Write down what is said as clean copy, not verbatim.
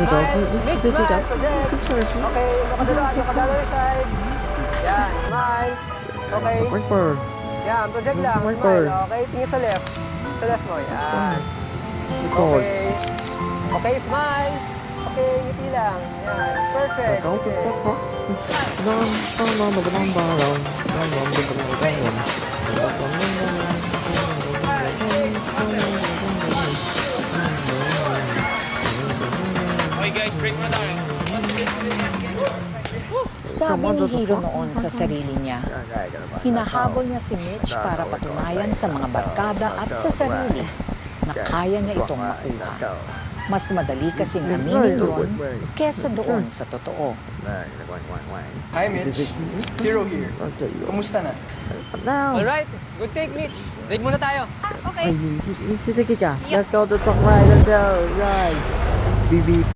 Mitch, smile. Project. Okay, makadalo side. Yan, smile. Okay. Yan, project lang. Smile. Okay, tingin sa left. Sa left mo. Yan. Okay. Okay, smile. Okay, ngiti lang. Yan, perfect. Okay guys, break muna tayo. Sabi ni Hiro noon sa sarili niya, hinahabol niya si Mitch para patunayan sa mga barkada at sa sarili na kaya niya itong makuha. Mas madali kasing aminin yun kesa doon sa totoo. Hi Mitch, Hiro here. Kumusta na? Alright, good take, Mitch. Break muna tayo. Let's go to truck ride. Let's go. Right. Beep beep.